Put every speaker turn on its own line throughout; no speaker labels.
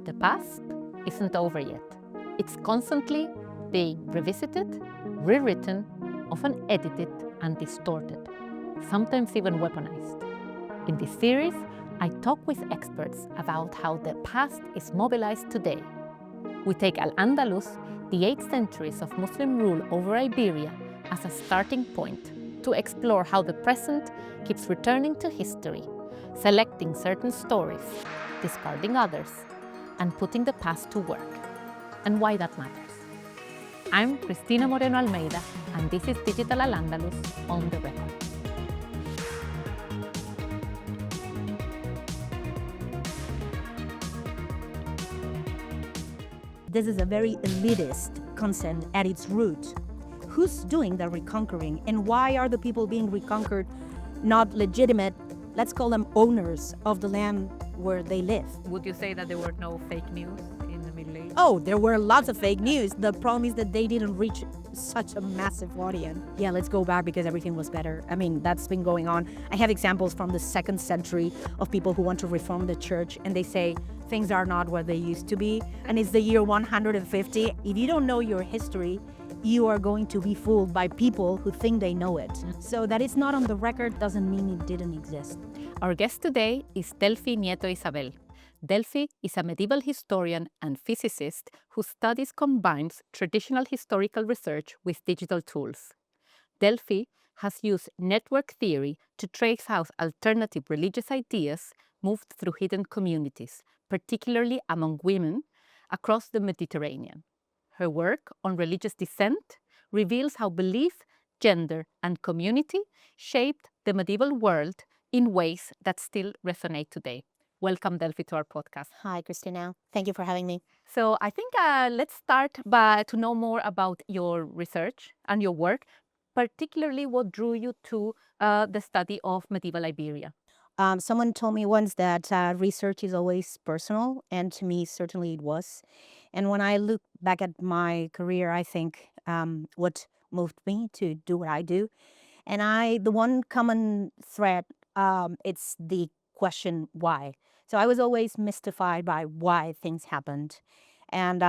The past isn't over yet. It's constantly being revisited, rewritten, often edited and distorted, sometimes even weaponized. In this series, I talk with experts about how the past is mobilized today. We take Al-Andalus, the 8 centuries of Muslim rule over Iberia, as a starting point to explore how the present keeps returning to history, selecting certain stories, discarding others, and putting the past to work, and why that matters. I'm Cristina Moreno-Almeida, and this is Digital Al-Andalus on the record.
This is a very elitist concept at its root. Who's doing the reconquering, and why are the people being reconquered not legitimate, let's call them owners of the land where they live?
Would you say that there were no fake news in the Middle Ages?
Oh, there were lots of fake news. The problem is that they didn't reach such a massive audience. Yeah, let's go back because everything was better. I mean, that's been going on. I have examples from the 2nd century of people who want to reform the church, and they say things are not what they used to be. And it's the year 150. If you don't know your history, you are going to be fooled by people who think they know it. So that it's not on the record doesn't mean it didn't exist.
Our guest today is Delfi Nieto-Isabel. Delfi is a medieval historian and physicist whose studies combines traditional historical research with digital tools. Delfi has used network theory to trace how alternative religious ideas moved through hidden communities, particularly among women, across the Mediterranean. Her work on religious dissent reveals how belief, gender, and community shaped the medieval world in ways that still resonate today. Welcome, Delfi, to our podcast.
Hi, Cristina. Thank you for having me.
So I think let's start to know more about your research and your work, particularly what drew you to the study of medieval Iberia.
Someone told me once that research is always personal, and to me, certainly it was. And when I look back at my career, I think what moved me to do what I do. And the one common thread, it's the question why. So I was always mystified by why things happened. And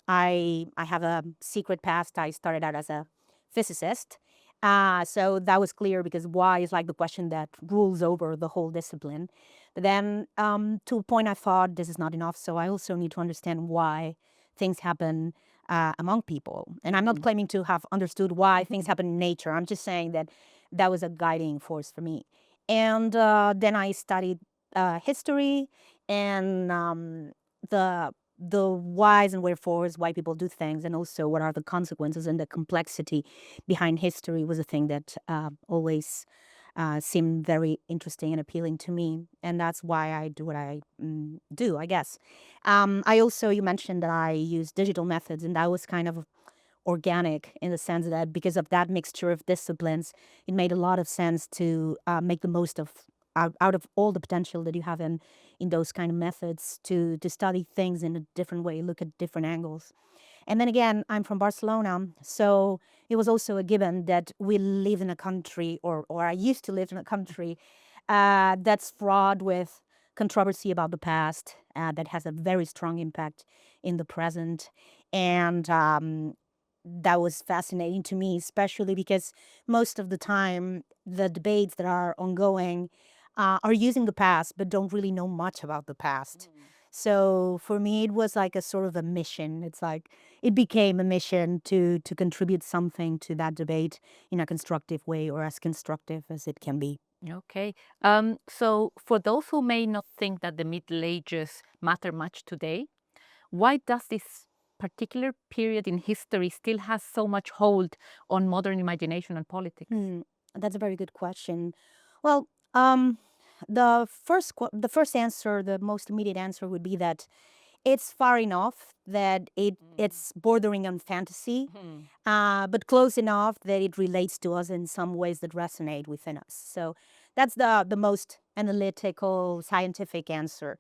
I have a secret past. I started out as a physicist. So that was clear because why is like the question that rules over the whole discipline. But then to a point I thought this is not enough. So I also need to understand why things happen among people. And I'm not claiming to have understood why things happen in nature. I'm just saying that that was a guiding force for me. And then I studied history and the whys and wherefores, why people do things, and also what are the consequences, and the complexity behind history was a thing that always seemed very interesting and appealing to me. And that's why I do what I do, I guess. You mentioned that I use digital methods, and that was kind of organic in the sense that because of that mixture of disciplines, it made a lot of sense to make the most of out of all the potential that you have in those kind of methods to study things in a different way, look at different angles. And then again, I'm from Barcelona, so it was also a given that we live in a country, or I used to live in a country that's fraught with controversy about the past, that has a very strong impact in the present. And that was fascinating to me, especially because most of the time the debates that are ongoing are using the past but don't really know much about the past. So for me, it was like a sort of a mission. It's like it became a mission to contribute something to that debate in a constructive way, or as constructive as it can be.
Okay. So for those who may not think that the Middle Ages matter much today, why does this particular period in history still has so much hold on modern imagination and politics?
That's a very good question. Well, the first answer, the most immediate answer would be that it's far enough that it's bordering on fantasy, but close enough that it relates to us in some ways that resonate within us. So that's the most analytical, scientific answer.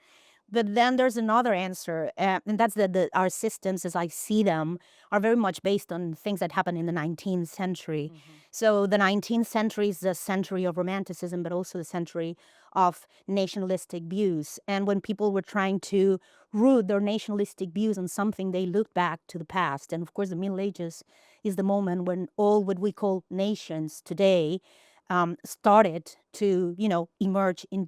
But then there's another answer, and that's that our systems, as I see them, are very much based on things that happened in the 19th century. So the 19th century is the century of Romanticism, but also the century of nationalistic views. And when people were trying to root their nationalistic views on something, they looked back to the past. And of course, the Middle Ages is the moment when all what we call nations today started to, emerge in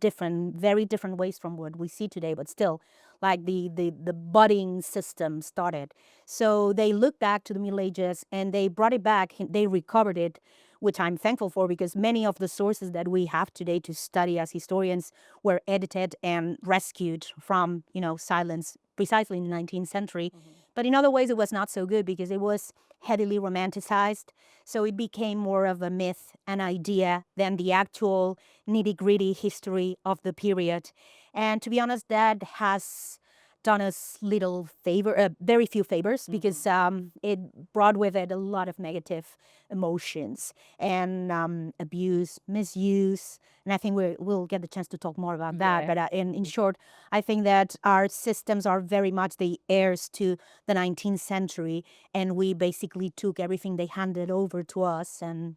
very different ways from what we see today, but still, like the budding system started. So they looked back to the Middle Ages and they brought it back, they recovered it, which I'm thankful for, because many of the sources that we have today to study as historians were edited and rescued from, silence precisely in the 19th century. But in other ways, it was not so good because it was heavily romanticized. So it became more of a myth, an idea, than the actual nitty-gritty history of the period. And to be honest, that has done us very few favors, because it brought with it a lot of negative emotions and abuse, misuse. And I think we'll get the chance to talk more about that. But in short, I think that our systems are very much the heirs to the 19th century, and we basically took everything they handed over to us and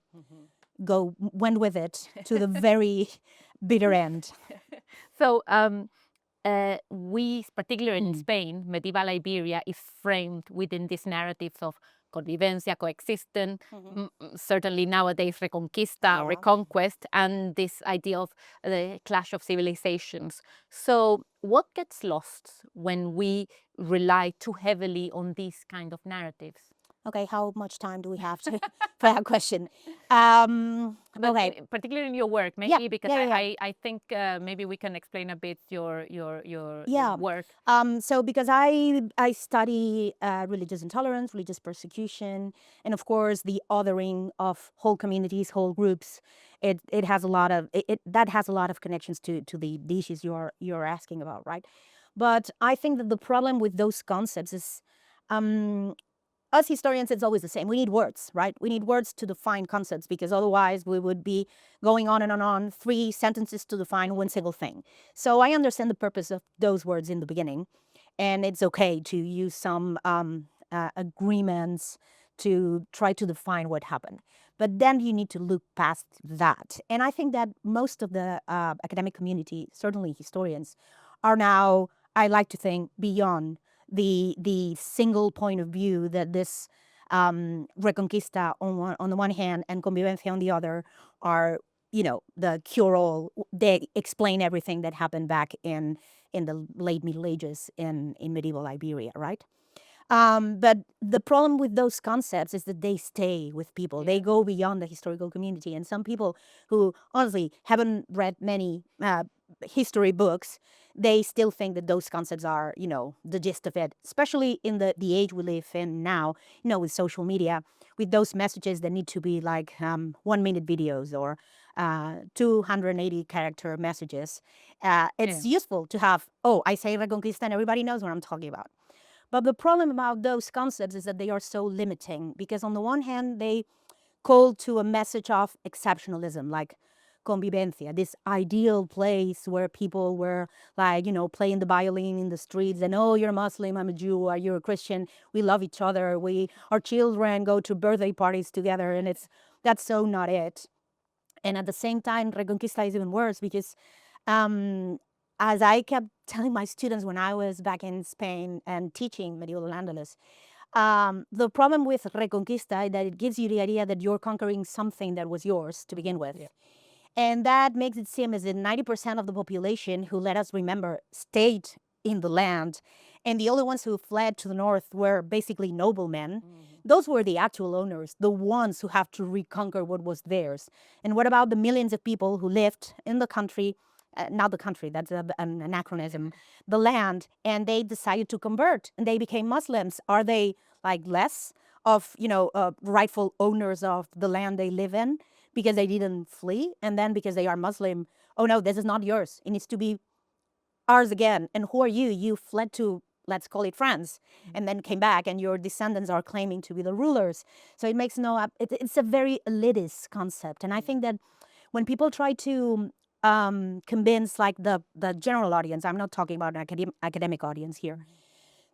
went with it to the very bitter end.
So we, particularly in Spain, medieval Iberia is framed within these narratives of convivencia, coexistence, certainly nowadays reconquista, reconquest, and this idea of the clash of civilizations. So what gets lost when we rely too heavily on these kind of narratives?
Okay, how much time do we have for that question? Okay.
Particularly in your work, maybe, because I think maybe we can explain a bit your work.
So because I study religious intolerance, religious persecution, and of course the othering of whole communities, whole groups, it has a lot of that has a lot of connections to the issues you're asking about, right? But I think that the problem with those concepts is, us historians, it's always the same. We need words, right? We need words to define concepts, because otherwise we would be going on and on, 3 sentences to define one single thing. So I understand the purpose of those words in the beginning, and it's okay to use some agreements to try to define what happened. But then you need to look past that. And I think that most of the academic community, certainly historians, are now, I like to think, beyond the single point of view that this Reconquista on the one hand and Convivencia on the other are, the cure-all. They explain everything that happened back in the late Middle Ages in medieval Iberia, right? But the problem with those concepts is that they stay with people. They go beyond the historical community. And some people who honestly haven't read many history books, they still think that those concepts are, the gist of it, especially in the age we live in now, with social media, with those messages that need to be like 1-minute videos or 280 character messages. It's useful to have, I say Reconquista and everybody knows what I'm talking about. But the problem about those concepts is that they are so limiting, because on the one hand, they call to a message of exceptionalism, like convivencia, this ideal place where people were like, playing the violin in the streets, and you're a Muslim, I'm a Jew, or you're a Christian, we love each other, our children go to birthday parties together, and that's so not it. And at the same time, Reconquista is even worse, because as I kept telling my students when I was back in Spain and teaching medieval Al-Andalus, the problem with Reconquista is that it gives you the idea that you're conquering something that was yours to begin with. Yeah. And that makes it seem as if 90% of the population, who, let us remember, stayed in the land, and the only ones who fled to the north were basically noblemen. Those were the actual owners, the ones who have to reconquer what was theirs. And what about the millions of people who lived in the country, not the country, that's an anachronism, the land, and they decided to convert and they became Muslims? Are they like less of, rightful owners of the land they live in because they didn't flee? And then because they are Muslim, oh no, this is not yours, it needs to be ours again. And who are you? You fled to, let's call it France, and then came back, and your descendants are claiming to be the rulers. So it makes it's a very elitist concept. And I think that when people try to convince like the general audience. I'm not talking about an academic audience here.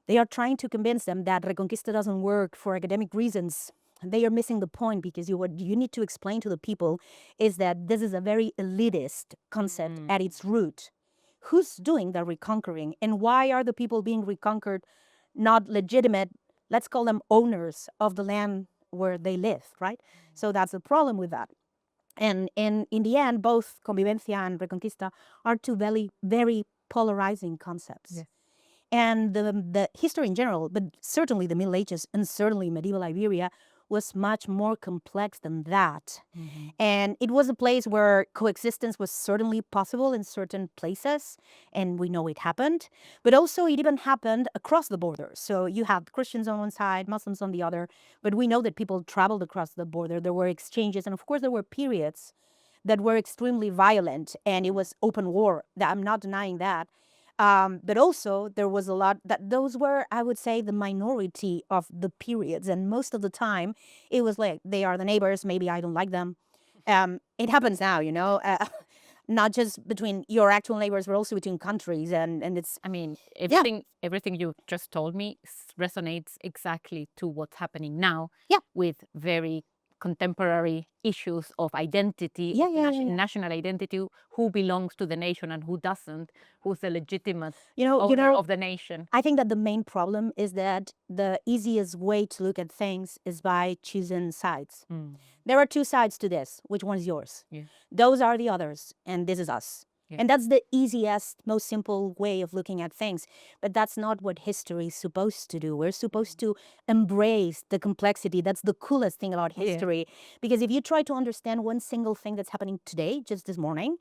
They are trying to convince them that Reconquista doesn't work for academic reasons. They are missing the point, because what you need to explain to the people is that this is a very elitist concept at its root. Who's doing the reconquering, and why are the people being reconquered not legitimate, let's call them owners of the land where they live, right? So that's the problem with that. And in the end, both convivencia and reconquista are two very polarizing concepts.
Yes.
And the history in general, but certainly the Middle Ages and certainly medieval Iberia, was much more complex than that. And it was a place where coexistence was certainly possible in certain places, and we know it happened. But also it even happened across the border. So you have Christians on one side, Muslims on the other, but we know that people traveled across the border. There were exchanges, and of course there were periods that were extremely violent, and it was open war. I'm not denying that. But also there was a lot that those were, I would say, the minority of the periods. And most of the time it was like, they are the neighbors, maybe I don't like them. It happens now, not just between your actual neighbors, but also between countries. And it's,
I mean,
yeah,
everything you just told me resonates exactly to what's happening now,
yeah,
with very contemporary issues of identity,
Yeah,
of
yeah, yeah, yeah.
national identity, who belongs to the nation and who doesn't, who's the legitimate
you know,
owner of the nation.
I think that the main problem is that the easiest way to look at things is by choosing sides. There are two sides to this. Which one is yours?
Yeah.
Those are the others, and this is us.
Yeah.
And that's the easiest, most simple way of looking at things. But that's not what history is supposed to do. We're supposed to embrace the complexity. That's the coolest thing about
Yeah.
history. Because if you try to understand one single thing that's happening today, just this morning,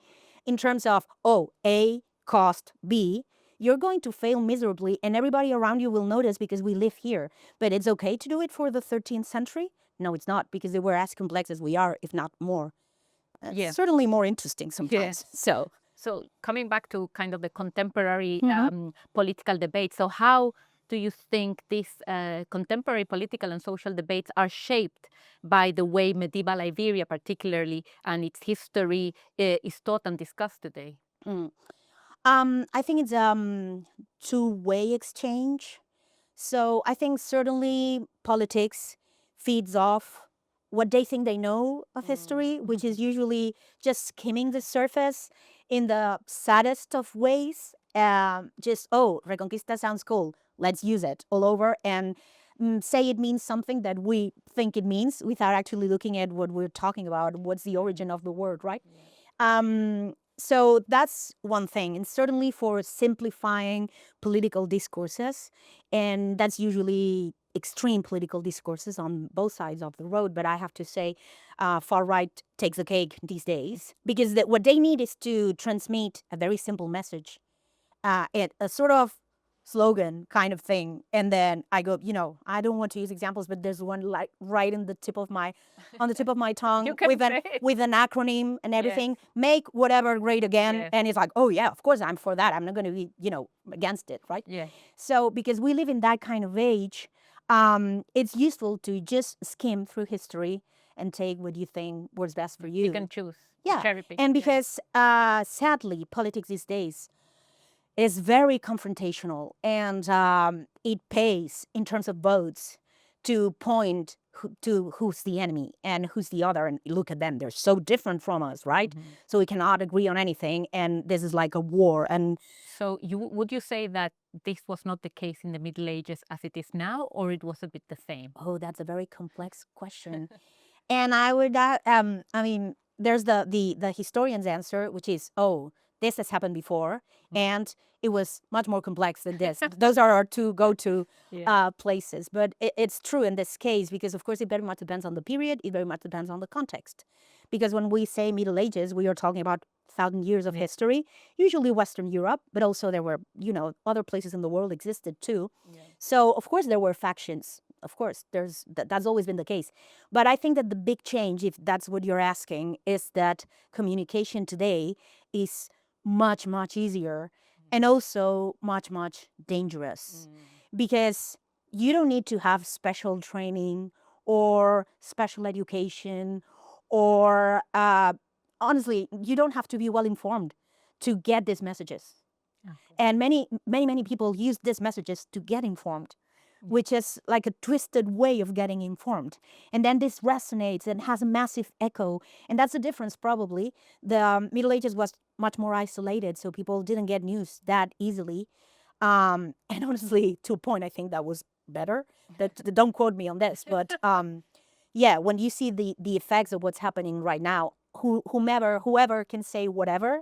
in terms of, oh, A cost B, you're going to fail miserably, and everybody around you will notice, because we live here. But it's okay to do it for the 13th century? No, it's not, because they were as complex as we are, if not more.
Yeah.
Certainly more interesting sometimes.
Yeah. So coming back to kind of the contemporary political debate, so how do you think these contemporary political and social debates are shaped by the way medieval Iberia, particularly, and its history is taught and discussed today?
I think it's two-way exchange. So I think certainly politics feeds off what they think they know of history, which is usually just skimming the surface in the saddest of ways. Just, oh, Reconquista sounds cool. Let's use it all over and say it means something that we think it means, without actually looking at what we're talking about, what's the origin of the word, right? So that's one thing, and certainly for simplifying political discourses, and that's usually extreme political discourses on both sides of the road. But I have to say, far right takes the cake these days, because what they need is to transmit a very simple message, a sort of slogan kind of thing. And then I go, I don't want to use examples, but there's one like right on the tip of my tongue with an acronym and everything.
Yes.
Make whatever great again.
Yes.
And it's like, oh yeah, of course I'm for that. I'm not going to be, against it, right?
Yeah.
So because we live in that kind of age, it's useful to just skim through history and take what you think works best for you.
You can choose.
Yeah.
Cherry pick.
And because sadly, politics these days is very confrontational, and it pays in terms of votes to point to who's the enemy and who's the other, and look at them, they're so different from us, right? So we cannot agree on anything, and this is like a war. And
so would you say that this was not the case in the Middle Ages as it is now, or it was a bit the same?
Oh, that's a very complex question. And I would there's the historian's answer, which is, oh, this has happened before, and it was much more complex than this. Those are our two go-to places. But it's true in this case, because of course it very much depends on the period. It very much depends on the context. Because when we say Middle Ages, we are talking about 1,000 years of history, usually Western Europe, but also there were, other places in the world existed too. So of course there were factions. Of course, that's always been the case. But I think that the big change, if that's what you're asking, is that communication today is much, much easier, and also much, much dangerous. Because you don't need to have special training or special education or honestly, you don't have to be well informed to get these messages.
Okay.
And many people use these messages to get informed, which is like a twisted way of getting informed. And then this resonates and has a massive echo. And that's the difference, probably. The Middle Ages was much more isolated, so people didn't get news that easily. And honestly, to a point, I think that was better. Don't quote me on this, but yeah, when you see the effects of what's happening right now, whoever can say whatever,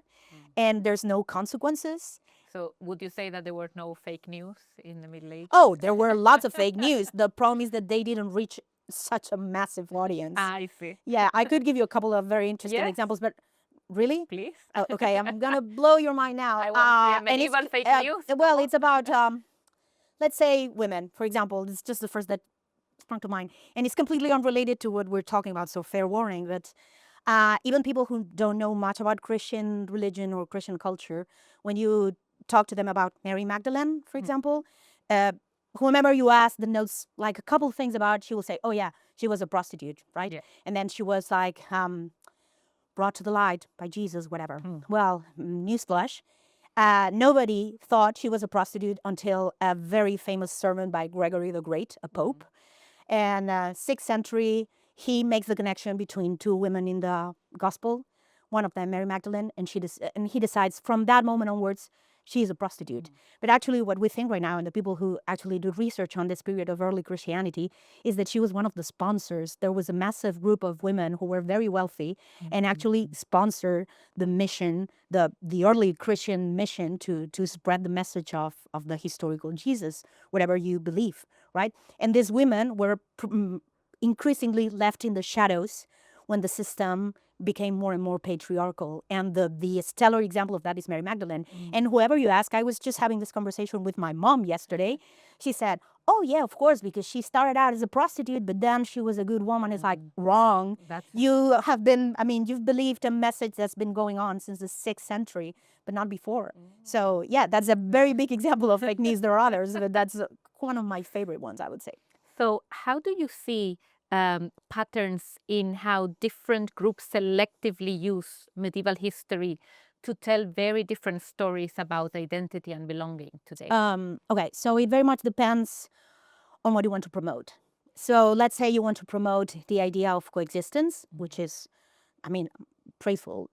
and there's no consequences.
So would you say that there were no fake news in the Middle Ages?
Oh, there were lots of fake news. The problem is that they didn't reach such a massive audience.
I see.
Yeah, I could give you a couple of very interesting
Yes.
examples, but really?
Please.
Oh, okay, I'm gonna blow your mind now.
I want to
And
medieval
it's,
fake news.
well, it's about let's say women, for example. It's just the first that sprung to mind, and it's completely unrelated to what we're talking about. So fair warning, but even people who don't know much about Christian religion or Christian culture, when you talk to them about Mary Magdalene, for example, whomever you ask that knows like a couple things about, she will say, oh yeah, she was a prostitute, right?
Yeah.
And then she was like brought to the light by Jesus, whatever. Well, newsflash, nobody thought she was a prostitute until a very famous sermon by Gregory the Great, a pope. And 6th century, he makes the connection between two women in the gospel, one of them Mary Magdalene, and he decides from that moment onwards she is a prostitute. But actually what we think right now, and the people who actually do research on this period of early Christianity, is that she was one of the sponsors. There was a massive group of women who were very wealthy and actually sponsored the mission, the early Christian mission to spread the message of the historical Jesus, whatever you believe, right? And these women were increasingly left in the shadows when the system became more and more patriarchal. And the stellar example of that is Mary Magdalene. And whoever you ask, I was just having this conversation with my mom yesterday. She said, oh yeah, of course, because she started out as a prostitute, but then she was a good woman. It's like, wrong. You have been, I mean, you've believed a message that's been going on since the 6th century, but not before. So yeah, that's a very big example of fake news. There are others, but that's one of my favorite ones, I would say.
So how do you see patterns in how different groups selectively use medieval history to tell very different stories about identity and belonging today?
Okay, so it very much depends on what you want to promote. So let's say you want to promote the idea of coexistence, which is, I mean, praiseful.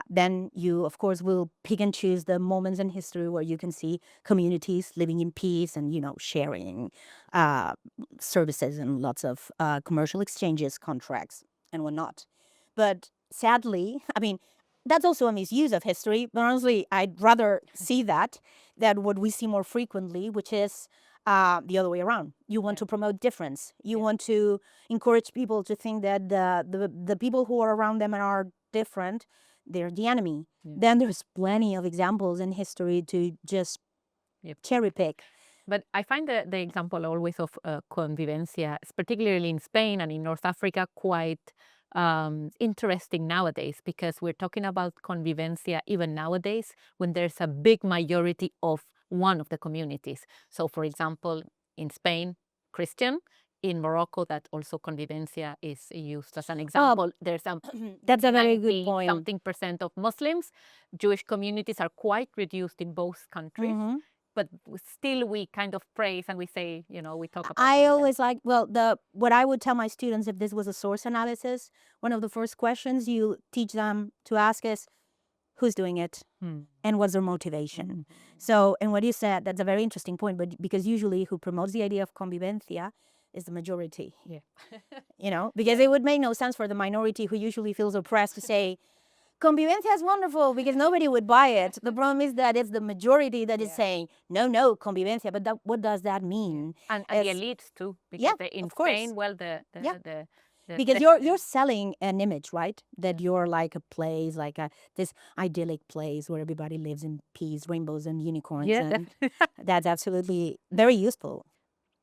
Then you, of course, will pick and choose the moments in history where you can see communities living in peace and, sharing services and lots of commercial exchanges, contracts, and whatnot. But sadly, I mean, that's also a misuse of history. But honestly, I'd rather see that than what we see more frequently, which is the other way around. You want to promote difference. You want to encourage people to think that the people who are around them and are different, they're the enemy. Then there's plenty of examples in history to just cherry pick.
But I find the example always of convivencia, particularly in Spain and in North Africa, quite interesting nowadays, because we're talking about convivencia even nowadays when there's a big majority of one of the communities. So, for example, in Spain, Christian. In Morocco, that also convivencia is used as an example. There's
that's a very good point.
Something % of Muslims. Jewish communities are quite reduced in both countries. But still we kind of praise and we say, we talk about
I always like, well, what I would tell my students if this was a source analysis, one of the first questions you teach them to ask is, who's doing it and what's their motivation? So, and what you said, that's a very interesting point, but because usually who promotes the idea of convivencia is the majority. Because it would make no sense for the minority who usually feels oppressed to say, convivencia is wonderful, because nobody would buy it. The problem is that it's the majority that is saying, no, convivencia. But what does that mean?
And the elites too. Because in Spain, well,
because you're selling an image, right? That you're like a place, like this idyllic place where everybody lives in peace, rainbows and unicorns. And that's absolutely very useful.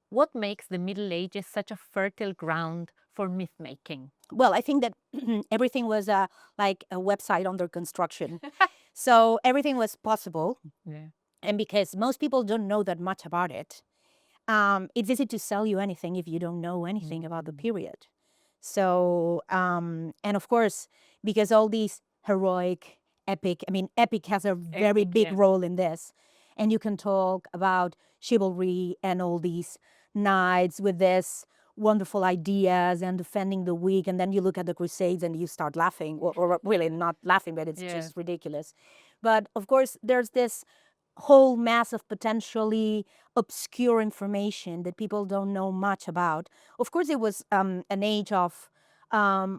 What makes the Middle Ages such a fertile ground for myth making?
Well, I think that everything was like a website under construction. So everything was possible. And because most people don't know that much about it, it's easy to sell you anything if you don't know anything about the period. So, and of course, because all these heroic, epic, I mean, epic has a very
Epic,
big
yeah.
role in this. And you can talk about chivalry and all these knights with this wonderful ideas and defending the weak. And then you look at the Crusades and you start laughing, or really not laughing, but it's
Yeah.
just ridiculous. But of course, there's this whole mass of potentially obscure information that people don't know much about. Of course, it was an age of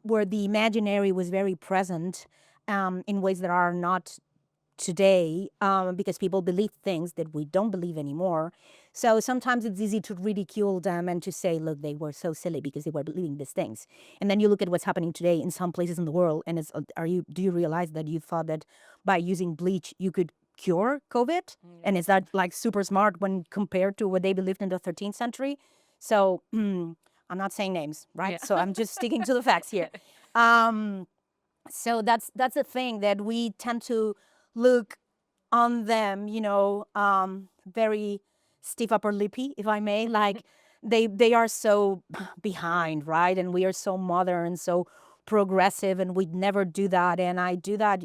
where the imaginary was very present in ways that are not today, because people believe things that we don't believe anymore. So sometimes it's easy to ridicule them and to say, look, they were so silly because they were believing these things. And then you look at what's happening today in some places in the world, and it's, do you realize that you thought that by using bleach you could cure COVID? And is that like super smart when compared to what they believed in the 13th century? So I'm not saying names, right?
Yeah.
So I'm just sticking to the facts here. So that's the thing, that we tend to look on them, very stiff upper lippy, if I may. Like they are so behind, right? And we are so modern, so progressive, and we'd never do that. And I do that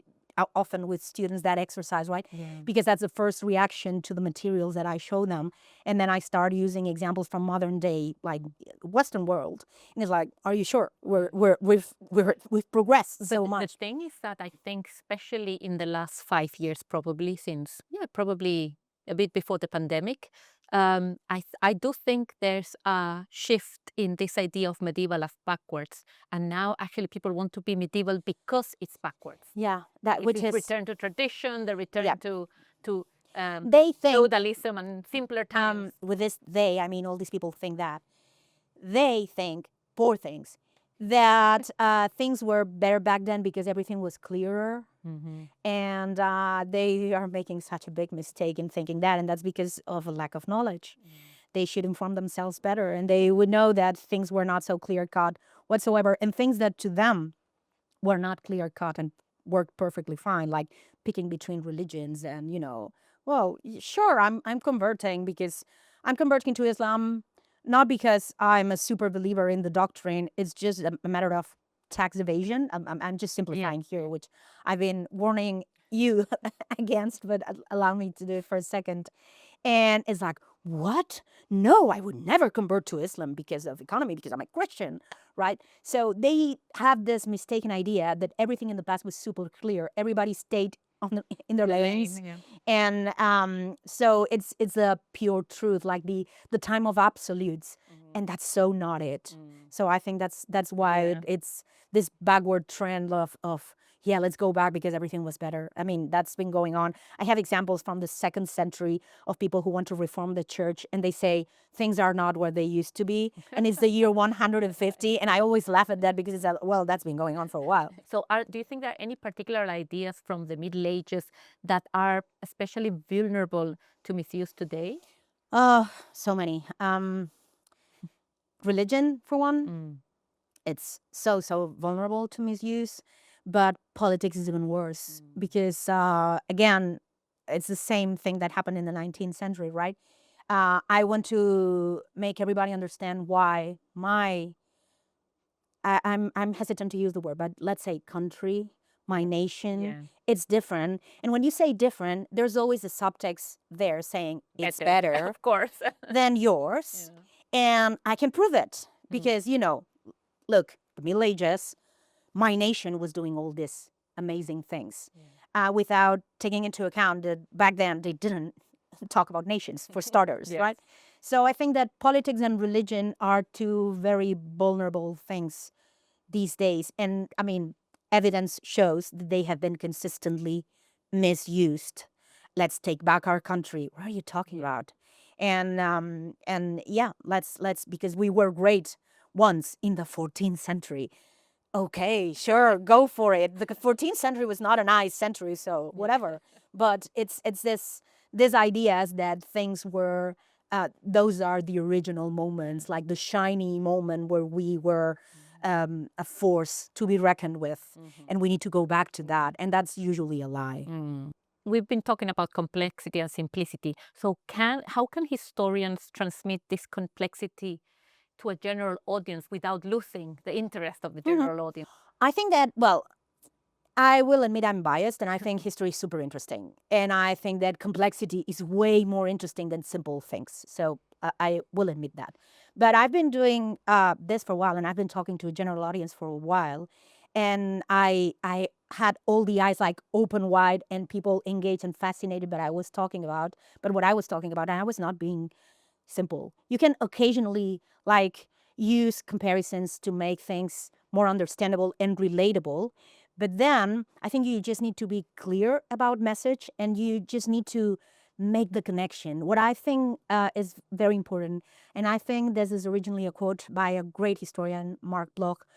often with students, that exercise, right?
Yeah.
Because that's the first reaction to the materials that I show them. And then I start using examples from modern day, like Western world. And it's like, are you sure? We've progressed so
But
much.
the thing is that I think, especially in the last 5 years, probably since, probably a bit before the pandemic, I do think there's a shift in this idea of medieval as backwards. And now actually people want to be medieval because it's backwards.
Yeah, that
It
which
is
is
return to tradition, the return
yeah.
to
They think
feudalism and simpler times.
with this they, I mean, all these people think that they think, poor things, that things were better back then because everything was clearer. And they are making such a big mistake in thinking that, and that's because of a lack of knowledge. They should inform themselves better, and they would know that things were not so clear cut whatsoever, and things that to them were not clear cut and worked perfectly fine, like picking between religions. And well, sure, I'm converting because I'm converting to Islam, not because I'm a super believer in the doctrine. It's just a matter of tax evasion. I'm just simplifying here, which I've been warning you against, but allow me to do it for a second. And it's like, what? No, I would never convert to Islam because of economy, because I'm a Christian, right? So they have this mistaken idea that everything in the past was super clear. Everybody stayed in their lanes.
Yeah.
And so it's a pure truth, like the time of absolutes. And that's so not it. So I think that's why it's this backward trend of yeah, let's go back because everything was better. I mean, that's been going on. I have examples from the 2nd century of people who want to reform the church, and they say things are not what they used to be. And it's the year 150. And I always laugh at that because it's well, that's been going on for a while.
So do you think there are any particular ideas from the Middle Ages that are especially vulnerable to misuse today?
Oh, so many. Religion, for one. It's so vulnerable to misuse. But politics is even worse because, again, it's the same thing that happened in the 19th century, right? I want to make everybody understand why I'm hesitant to use the word, but let's say country, my nation, it's different. And when you say different, there's always a subtext there saying it's better
Of course.
than yours. And I can prove it because, look, the Middle Ages, my nation was doing all these amazing things without taking into account that back then they didn't talk about nations, for starters, right? So I think that politics and religion are two very vulnerable things these days. And I mean, evidence shows that they have been consistently misused. Let's take back our country. What are you talking about? And yeah, let's because we were great once in the 14th century. Okay, sure, go for it. The 14th century was not a nice century, so whatever. But it's this ideas that things were those are the original moments, like the shiny moment where we were a force to be reckoned with, and we need to go back to that, and that's usually a lie.
We've been talking about complexity and simplicity. So how can historians transmit this complexity to a general audience without losing the interest of the general audience?
I think that, well, I will admit I'm biased, and I think history is super interesting. And I think that complexity is way more interesting than simple things. So I will admit that. But I've been doing this for a while, and I've been talking to a general audience for a while. And I had all the eyes like open wide, and people engaged and fascinated by what I was talking about. But what I was talking about, and I was not being simple. You can occasionally like use comparisons to make things more understandable and relatable. But then I think you just need to be clear about message, and you just need to make the connection. What I think is very important, and I think this is originally a quote by a great historian, Mark Bloch.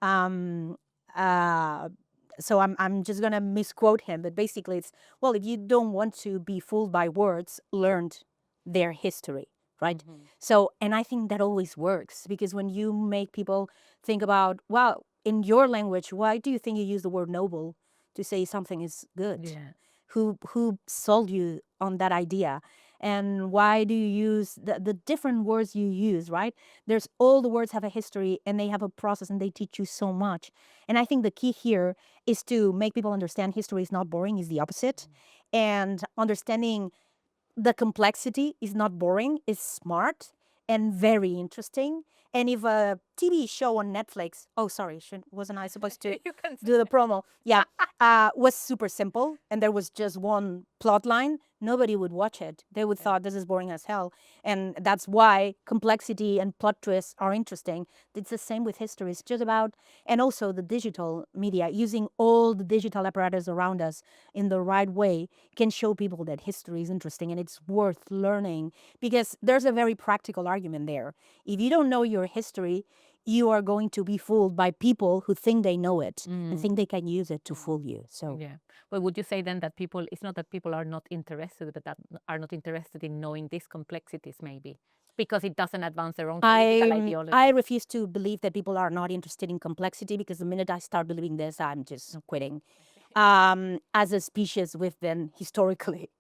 Um, uh, so I'm just gonna misquote him, but basically it's, well, if you don't want to be fooled by words, learn their history, right? So, and I think that always works, because when you make people think about, well, in your language, why do you think you use the word noble to say something is good?
Yeah.
Who sold you on that idea? And why do you use the different words you use, right? There's all the words have a history, and they have a process, and they teach you so much. And I think the key here is to make people understand history is not boring, is the opposite. And understanding the complexity is not boring, is smart and very interesting. And if a TV show on Netflix, oh, sorry, wasn't I supposed to
You can
do the promo? Yeah, was super simple, and there was just one plot line, nobody would watch it. They would thought this is boring as hell. And that's why complexity and plot twists are interesting. It's the same with history. It's just about, and also the digital media, using all the digital apparatus around us in the right way can show people that history is interesting and it's worth learning, because there's a very practical argument there. If you don't know your history, you are going to be fooled by people who think they know it and think they can use it to fool you. So
yeah. But would you say then that people, it's not that people are not interested, but that are not interested in knowing these complexities maybe, because it doesn't advance their own political ideology?
I refuse to believe that people are not interested in complexity, because the minute I start believing this, I'm just quitting. As a species, we've been historically,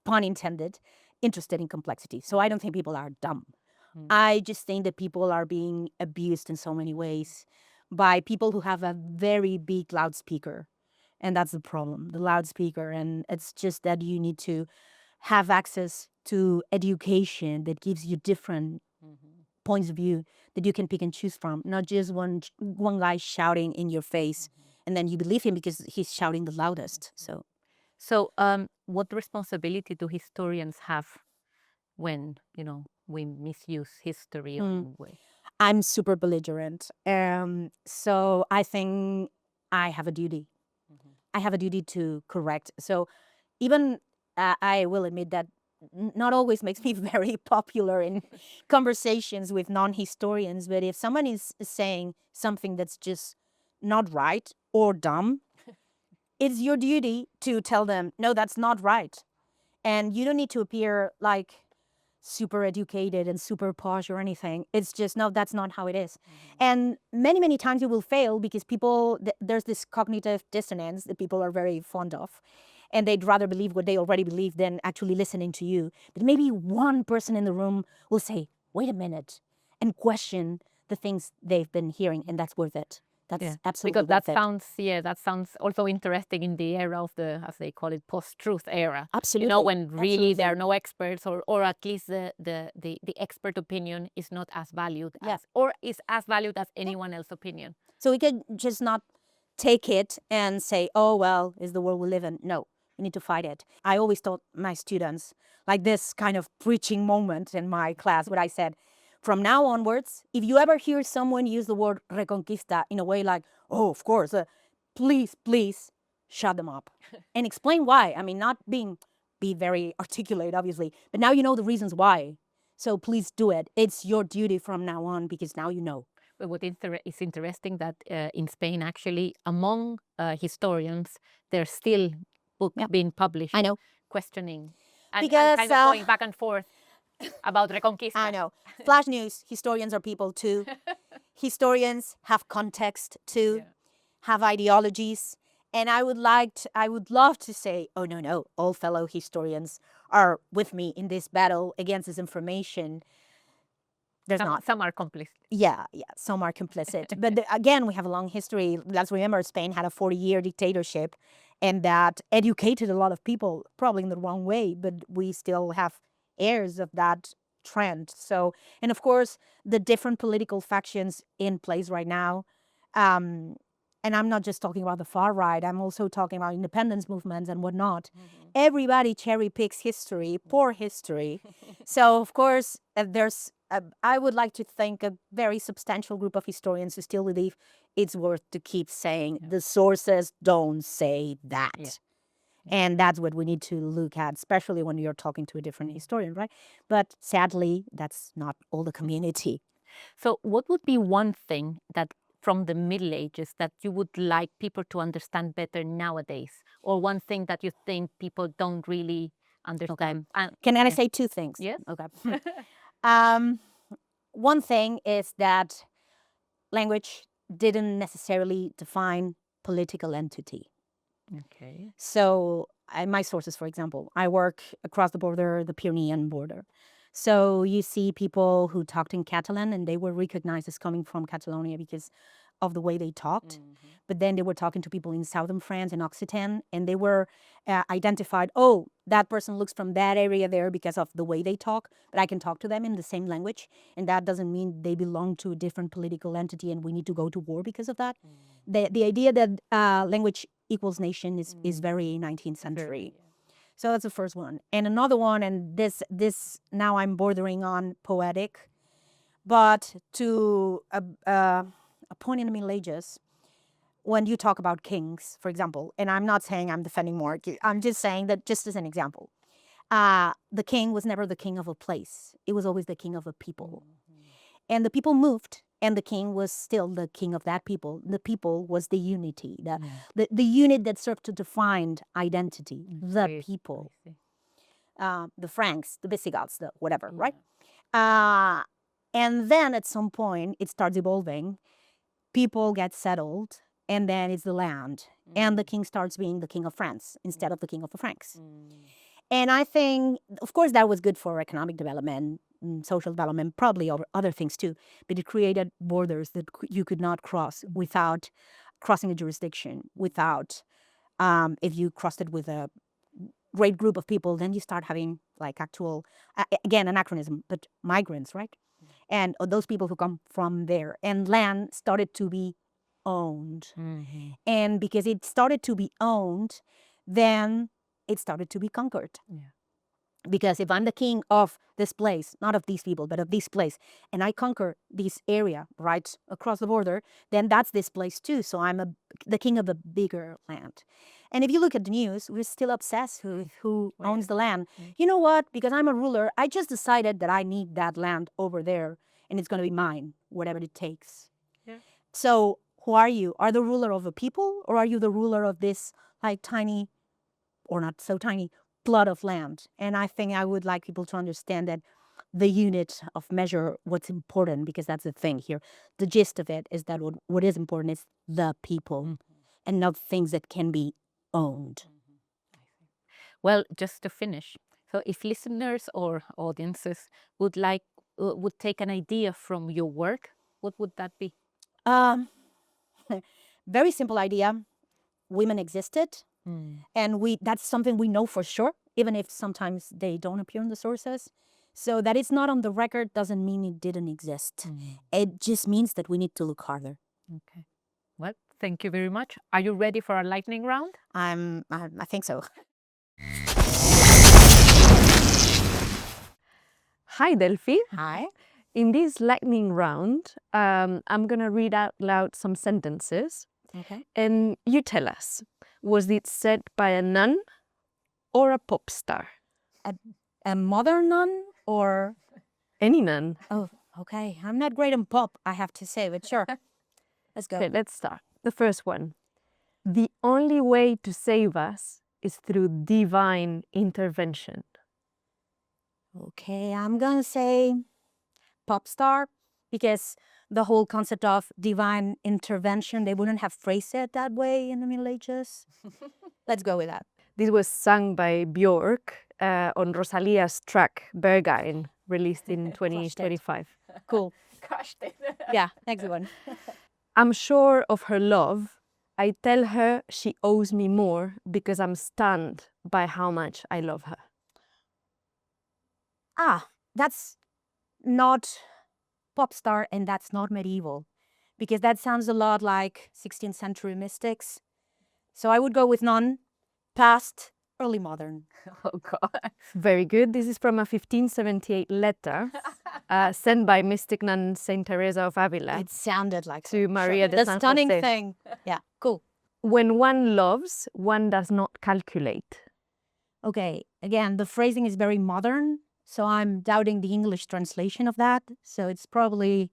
pun intended, interested in complexity. So I don't think people are dumb. I just think that people are being abused in so many ways by people who have a very big loudspeaker. And that's the problem, the loudspeaker. And it's just that you need to have access to education that gives you different points of view that you can pick and choose from, not just one guy shouting in your face, and then you believe him because he's shouting the loudest.
So what responsibility do historians have when, we misuse history in a way?
I'm super belligerent. So I think I have a duty. I have a duty to correct. So even I will admit that not always makes me very popular in conversations with non-historians, but if someone is saying something that's just not right or dumb, it's your duty to tell them, no, that's not right. And you don't need to appear like super educated and super posh or anything. It's just, no, that's not how it is. And many, many times you will fail because people, there's this cognitive dissonance that people are very fond of. And they'd rather believe what they already believe than actually listening to you. But maybe one person in the room will say, wait a minute, and question the things they've been hearing, and that's worth it. That's absolutely
because
worth it.
that sounds also interesting in the era of the, as they call it, post-truth era.
Absolutely.
When really there are no experts, or at least the expert opinion is not as valued as, or is as valued as anyone else's opinion.
So we can just not take it and say, oh, well, is the world we live in. No, we need to fight it. I always taught my students like this kind of preaching moment in my class where I said, from now onwards, if you ever hear someone use the word reconquista in a way like, oh, of course, please shut them up and explain why. I mean, not be very articulate, obviously, but now you know the reasons why. So please do it. It's your duty from now on, because now you know.
But what is interesting that in Spain, actually, among historians, there's still books being published.
I know.
Questioning and
Because
kind of going back and forth about Reconquista.
I know. Flash news, historians are people too. Historians have context too, have ideologies. And I would love to say, oh, no, all fellow historians are with me in this battle against disinformation. There's not.
Some are complicit.
Yeah, some are complicit. But again, we have a long history. Let's remember Spain had a 40-year dictatorship, and that educated a lot of people, probably in the wrong way, but we still have heirs of that trend. So, and of course, the different political factions in place right now, and I'm not just talking about the far right, I'm also talking about independence movements and whatnot. Everybody cherry picks history, poor history. So, of course, there's, I would like to think, a very substantial group of historians who still believe it's worth to keep saying the sources don't say that. And that's what we need to look at, especially when you're talking to a different historian, right? But sadly, that's not all the community.
So what would be one thing that from the Middle Ages that you would like people to understand better nowadays? Or one thing that you think people don't really understand?
Can I say two things?
Yes.
Okay. One thing is that language didn't necessarily define political entity.
Okay.
So my sources, for example, I work across the border, the Pyrenean border. So you see people who talked in Catalan and they were recognized as coming from Catalonia because of the way they talked. But then they were talking to people in southern France and Occitan, and they were identified, oh, that person looks from that area there because of the way they talk, but I can talk to them in the same language. And that doesn't mean they belong to a different political entity and we need to go to war because of that. The idea that language equals nation is very 19th century. So that's the first one. And another one, and this now I'm bordering on poetic, but to a point in the Middle Ages, when you talk about kings, for example, and I'm not saying I'm defending monarchy, I'm just saying that just as an example, the king was never the king of a place. It was always the king of a people. And the people moved, and the king was still the king of that people. The people was the unity, the unit that served to define identity, the people. The Franks, the Visigoths, the whatever, right? And then at some point, it starts evolving. People get settled, and then it's the land. And the king starts being the king of France instead of the king of the Franks. And I think, of course, that was good for economic development, social development, probably other things too. But it created borders that you could not cross without crossing a jurisdiction, without, if you crossed it with a great group of people, then you start having like actual, again, anachronism, but migrants, right? And those people who come from there. And land started to be owned. And because it started to be owned, then it started to be conquered. Because if I'm the king of this place, not of these people, but of this place, and I conquer this area right across the border, then that's this place too. So I'm the king of a bigger land. And if you look at the news, we're still obsessed with who owns the land. You know what? Because I'm a ruler, I just decided that I need that land over there, and it's going to be mine, whatever it takes. So who are you? Are the ruler of a people, or are you the ruler of this like tiny, or not so tiny, plot of land? And I think I would like people to understand that the unit of measure, what's important, because that's the thing here. The gist of it is that what is important is the people and not things that can be owned.
Well, just to finish, so if listeners or audiences would take an idea from your work, what would that be?
Very simple idea. Women existed, and that's something we know for sure, even if sometimes they don't appear in the sources. So that it's not on the record doesn't mean it didn't exist. It just means that we need to look harder.
Okay. Well, thank you very much. Are you ready for our lightning round?
I think so.
Hi, Delfi.
Hi.
In this lightning round, I'm going to read out loud some sentences.
Okay.
And you tell us, was it said by a nun or a pop star?
A modern nun or?
Any nun.
Oh, okay. I'm not great on pop, I have to say, but sure. Let's go.
Okay, let's start. The first one. The only way to save us is through divine intervention.
Okay, I'm going to say pop star, because the whole concept of divine intervention, they wouldn't have phrased it that way in the Middle Ages. Let's go with that.
This was sung by Björk on Rosalia's track Berghain, released in 2025.
Cool.
Crushed it.
Yeah, next one.
I'm sure of her love. I tell her she owes me more because I'm stunned by how much I love her.
That's not pop star and that's not medieval, because that sounds a lot like 16th century mystics. So I would go with none, past, early modern.
Oh, God.
Very good. This is from a 1578 letter sent by mystic nun Saint Teresa of Avila
It sounded like
to Maria de
the
San
stunning
Jose.
thing. Yeah, cool.
When one loves, one does not calculate.
Okay, again, the phrasing is very modern, so I'm doubting the English translation of that. So it's probably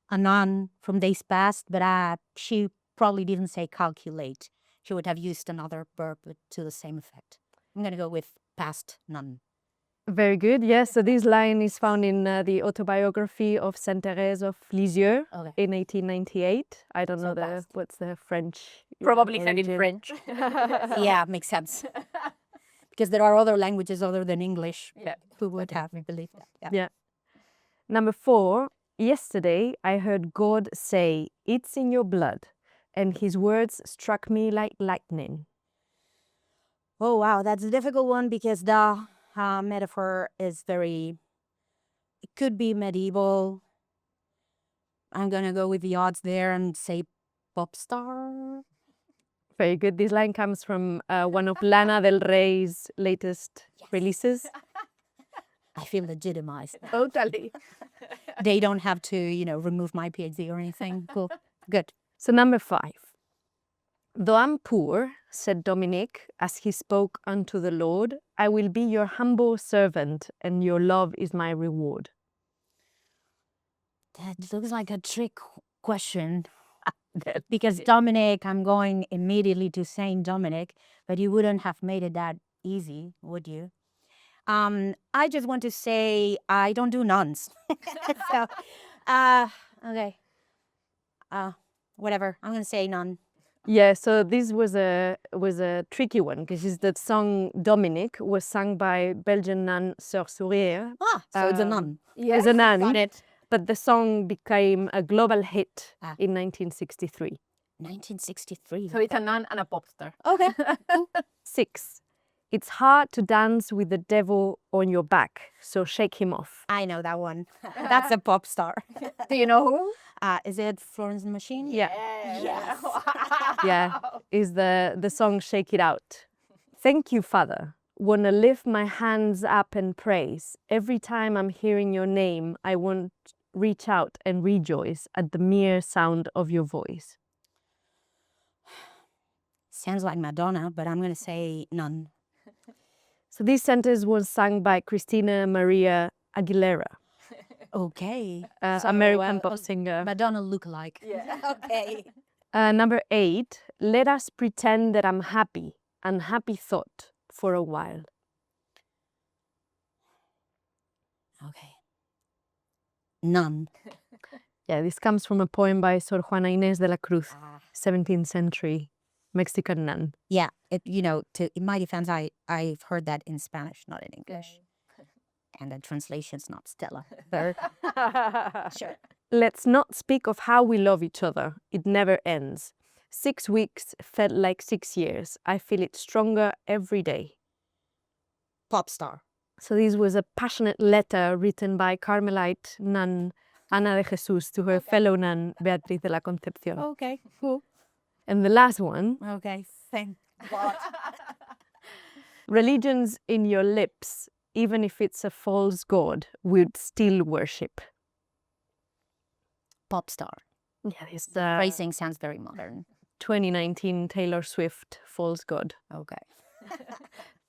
a nun from days past, but she probably didn't say calculate. She would have used another verb to the same effect. I'm going to go with past nun.
Very good. Yes, so this line is found in the autobiography of Saint Thérèse of Lisieux
Okay.
in 1898. I don't know
So past.
what's the French.
Probably said in
origin.
French.
Yeah, makes sense. Because there are other languages other than English.
Yeah.
Who would have believed that? Yeah.
Yeah. Number 4. Yesterday I heard God say, "It's in your blood," and his words struck me like lightning.
Oh, wow. That's a difficult one because the metaphor is very, it could be medieval. I'm going to go with the odds there and say pop star.
Very good. This line comes from one of Lana Del Rey's latest releases.
I feel legitimized.
Totally.
They don't have to, remove my PhD or anything. Cool. Good.
So number 5. Though I'm poor, said Dominic, as he spoke unto the Lord, I will be your humble servant, and your love is my reward.
That looks like a trick question. Because Dominic, I'm going immediately to Saint Dominic, but you wouldn't have made it that easy, would you? I just want to say I don't do nuns. So, okay. Whatever. I'm gonna say none.
Yeah, so this was a tricky one because the song Dominic was sung by Belgian nun Sœur Sourire.
So it's a nun.
It's a nun.
Got it.
But the song became a global hit in 1963.
1963.
So it's a nun and a pop star.
Okay.
6. It's hard to dance with the devil on your back, so shake him off.
I know that one. That's a pop star.
Do you know who?
Is it Florence and the Machine?
Yeah.
Yes.
Yeah, is the song Shake It Out. Thank you, Father. Wanna lift my hands up and praise. Every time I'm hearing your name, I want to reach out and rejoice at the mere sound of your voice.
Sounds like Madonna, but I'm going to say none.
So this sentence was sung by Cristina Aguilera,
Okay.
American pop singer.
Madonna lookalike. Yeah. Okay.
Number 8, let us pretend that I'm happy, unhappy thought, for a while.
Okay. None.
Yeah, this comes from a poem by Sor Juana Inés de la Cruz, 17th century Mexican nun.
Yeah, in my defense, I've heard that in Spanish, not in English. And the translation's not stellar. Sure.
Let's not speak of how we love each other. It never ends. 6 weeks felt like 6 years. I feel it stronger every day.
Pop star.
So this was a passionate letter written by Carmelite nun Ana de Jesus to her fellow nun Beatriz de la Concepción.
Okay, cool.
And the last one,
Okay, thank God.
religion's in your lips, even if it's a false god, we'd still worship.
Pop star.
Yeah, this
Phrasing sounds very modern.
2019 Taylor Swift false god.
Okay.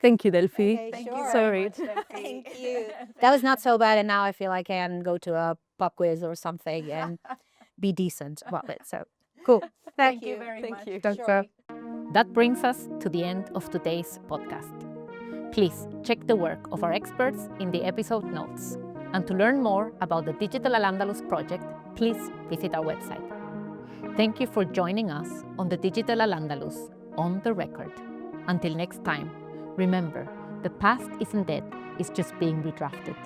Thank you, Delphi.
Okay, Thank you sure.
Sorry.
Thank you. That was not so bad, and now I feel I can go to a pop quiz or something and be decent about it. So cool.
Thank you very much.
Thank you.
Sure.
That brings us to the end of today's podcast. Please check the work of our experts in the episode notes. And to learn more about the Digital Al-Andalus project, please visit our website. Thank you for joining us on the Digital Al-Andalus on the record. Until next time, remember, the past isn't dead, it's just being redrafted.